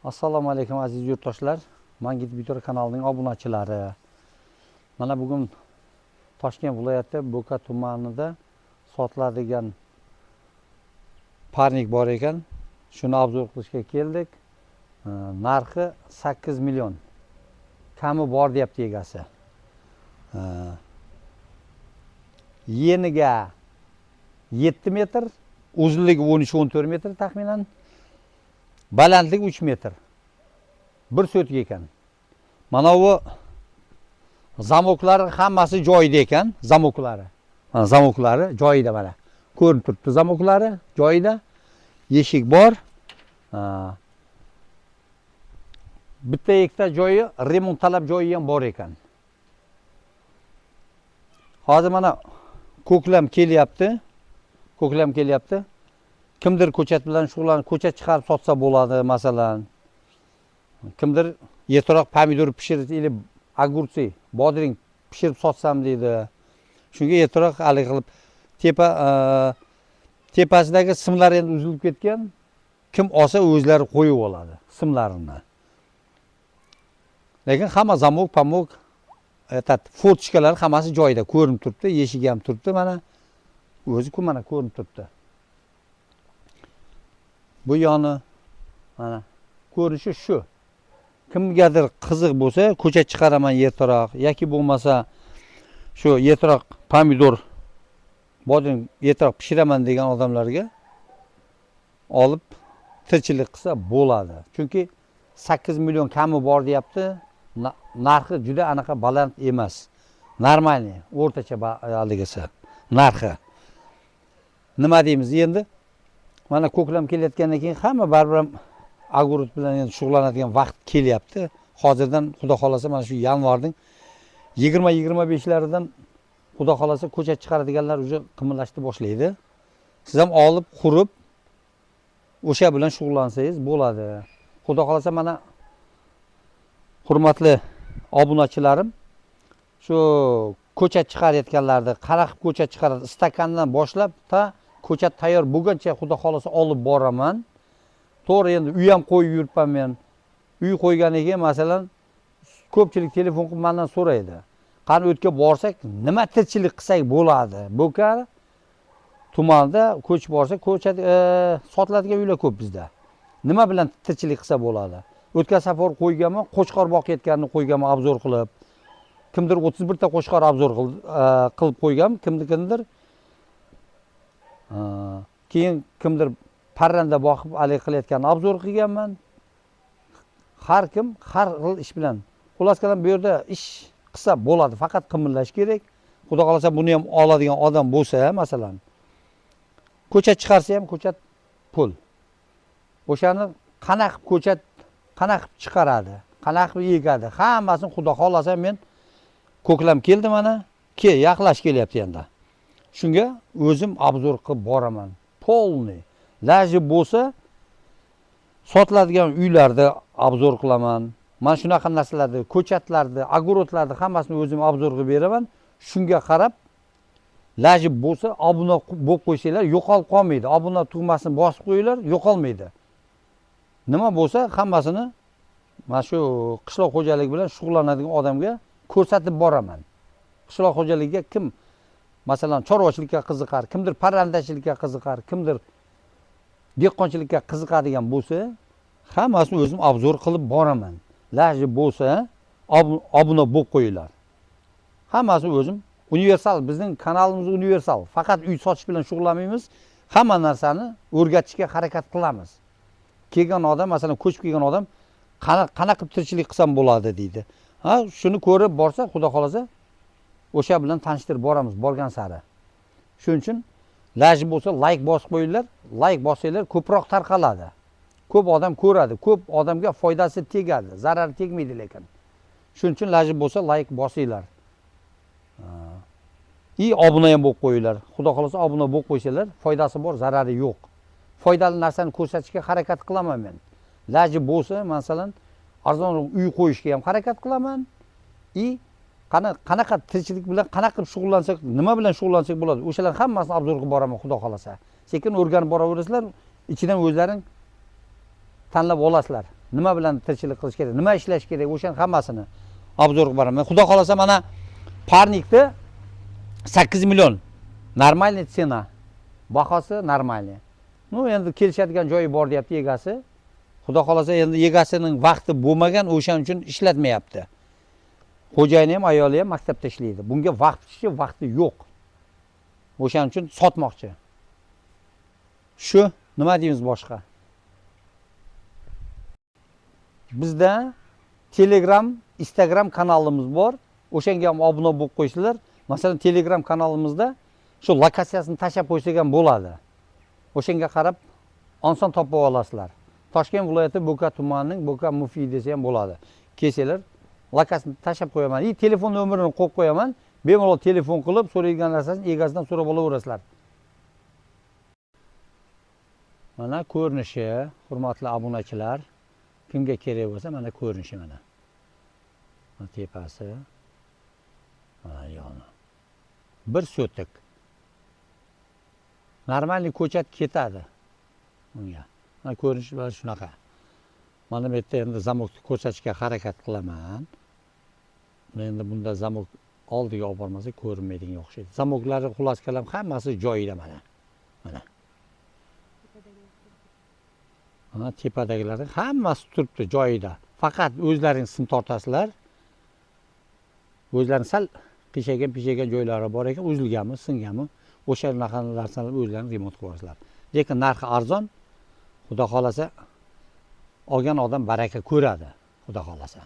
Assalomu alaykum aziz yurtdoshlar. Mangit Bitor kanalining obunachilari. Mana bugun Toshkent viloyati Bo'ka tumanida sotiladigan parnik bor ekan. Shuni obzor qilishga keldik. Narxi 8 million. Kami bor deyapti egasi. Yeniga 7 metr, uzunligi 13-14 metr taxminan. Balandlik 3 metr. Bir so'tga ekan. Mana bu zamoklari hammasi joyida ekan, zamoklari. Mana zamoklari joyida mana. Ko'rinib turibdi zamoklari joyida. Eshik bor. Bitta ikkita joyi remont talab joyi ham bor ekan. Hozir mana ko'klam kelyapti. Ko'klam kelyapti. Kimdir ko'chat bilan shug'ullanib, ko'chat chiqarib sotsa bo'ladi, masalan. Kimdir ertaroq pomidor pishirib, ili огурцы, bodring pishirib sotsam deydi. Shunga ertaroq hali qilib tepasidagi simlar endi uzilib ketgan. Kim olsa o'zlari qo'yib oladi simlarini. Lekin hamma zamok, pamok, fortishkalar hammasi joyida ko'rinib turibdi, eshigi ham turibdi, mana o'zi mana ko'rinib turibdi. Bu yoni mana ko'rinishi shu. Kimgadir qiziq bo'lsa, ko'cha chiqaraman ertaroq yoki bo'lmasa shu ertaroq pomidor bodring ertaroq pishiraman degan odamlarga olib tirchilik qilsa bo'ladi. Chunki 8 million kami bor deyapti. Narxi juda anaqa baland emas. Normalniy, o'rtacha haligisi narxi. Nima deymiz endi? Mana ko'klam kelayotgandan keyin hamma baribir ham огород bilan endi shug'ullanadigan vaqt kelyapti. Hozirdan xudo xolasa mana shu yanvarning 20-25laridan xudo xolasa ko'cha chiqaradiganlar уже qimillashni boshlaydi. Siz ham olib, qurib o'sha bilan shug'ullansangiz bo'ladi. Xudo xolasa mana hurmatli obunachilarim, shu ko'cha chiqarayotganlarni, qanaqib ko'cha chiqaradi, istakandan boshlab ko'chat tayyor bo'lguncha xudo xolasa olib boraman. To'g'ri, endi uy ham qo'yib yuribman men. Uy qo'yganiga keyin masalan ko'pchilik telefon qilib mendan so'raydi. Qani o'tga borsak, nima tirchilik qilsak bo'ladi? Bo'ka tumanida ko'chib borsak, ko'chat sotiladigan uylar ko'p bizda. Nima bilan tirchilik qilsa bo'ladi? O'tgan safar qo'yganman, qo'chqor boqayotganini qo'yganman obzor qilib. Kimdir 31 ta qo'chqor obzor qilib qo'ygan, kimdir keyin kimdir parranda boqib alik qilayotganini obzor qilganman. Har kim har xil ish bilan. Xullas kalom bu yerda ish qilsa bo'ladi, faqat qimillash kerak. Xudo xolasa buni ham oladigan odam bo'lsa, masalan, ko'chat chiqarsa ham ko'chat pul. O'shani qanaqib ko'chat qanaqib chiqaradi, qanaqib yegadi, hammasini xudo xolasa men ko'klam keldi mana, yaqinlash kelyapti endi. Shunga o'zim obzor qilib boraman. Polniy. Laji bo'lsa sotiladigan uylarda obzor qilaman. Mana shunaqa narsalarni, ko'chatlarni, огородlarni hammasini o'zim obzor qilib beraman. Shunga qarab laji bo'lsa obuna bo'lib qo'ysanglar yo'qolib qolmaydi. Obuna tugmasini bosib qo'yinglar, yo'qolmaydi. Nima bo'lsa hammasini mana shu qishloq xo'jaligi bilan shug'ullanadigan odamga ko'rsatib boraman. Qishloq xo'jaligiga kim masalan chorvachilikka qiziqar, kimdir parrandachilikka qiziqar, kimdir dehqonchilikka qiziqadigan bo'lsa, hammasini o'zim obzor qilib boraman. Laji bo'lsa obuna bo'lib qo'yinglar. Hammasini o'zim universal, bizning kanalimiz universal. Faqat uy sotish bilan shug'ullanmaymiz, hamma narsani o'rgatishga harakat qilamiz. Kelgan odam, masalan, ko'chib kelgan odam qanaqa tirchilik qilsam bo'ladi deydi. Shuni ko'rib borsa, xudo xolasa o'sha bilan tanishtirib boramiz borgan sari. Shuning uchun laji bo'lsa like bosib qo'yinglar, like bossanglar ko'proq tarqaladi. Ko'p odam ko'radi, ko'p odamga foydasi tegadi, zarari tegmaydi lekin. Shuning uchun laji bo'lsa like bosinglar. Obuna ham bo'lib qo'yinglar. Xudo xolasa obuna bo'lib qo'ysanglar, foydasi bor, zarari yo'q. Foydali narsani ko'rsatishga harakat qilaman men. Laji bo'lsa, masalan, arzonroq uy qo'yishga ham harakat qilaman. Qanaqa tirchilik bilan qanaqa shug'ullansak, nima bilan shug'ullansak bo'ladi, o'shalar hammasini obzor qilib boraman xudo xolasa. Sekin o'rganib boraverasizlar, ichidan o'zlaring tanlab olasizlar. nima bilan tirikchilik qilish kerak, nima ishlash kerak, o'shaning hammasini obzor qilib boraman. Xudo xolasa mana parnikni 8 million normalniy tsena. Bahosi normalniy. Ну, endi kelishadigan joyi bor deyapti egasi. Xudo xolasa endi egasining vaqti bo'lmagan, o'shaning uchun ishlatmayapti. Xo'jayini ham, ayoli ham maktabda ishlaydi. Bunga vaqti yo'q. O'shaning uchun sotmoqchi. Shu, nima deymiz boshqa? Bizda Telegram, Instagram kanalimiz bor. O'shanga ham obuna bo'lib qo'ysizlar. Masalan, Telegram kanalimizda shu lokatsiyasini tashab qo'ysak ham bo'ladi. O'shanga qarab oson topib olasizlar. Toshkent viloyati Bo'ka tumanining Bo'ka Mufiy desa ham bo'ladi. Kelsanglar, lokatsiyasini tashab qo'yaman. Telefon nomerini qo'yib qo'yaman. Bemalol telefon qilib, so'raydigan narsasini egasidan so'rab olaverasizlar. Mana ko'rinishi, hurmatli obunachilar, kimga kerak bo'lsa, mana ko'rinishi mana. Mana tepasi. Mana yoni. Bir so'tik. Normalniy ko'chat ketadi bunga. Mana ko'rinishi shunaqa. Mana bu yerda endi zamokni ko'rsatishga harakat qilaman. Endi bunda zamok oldiga olib bormasa ko'rinmaydigan o'xshaydi. Zamoklari xulos kalam hammasi joyida mana. Mana. Mana tepadagilarning hammasi turibdi joyida. Faqat o'zlaringiz sim tortasizlar. O'zlaring sal qishagan joylari bor ekan, uzilganmi, singanmi, o'sha narsalarni o'zlaringiz remont qilasizlar. Lekin narxi arzon. Xudo xolasa olgan odam baraka ko'radi, xudo xolasa.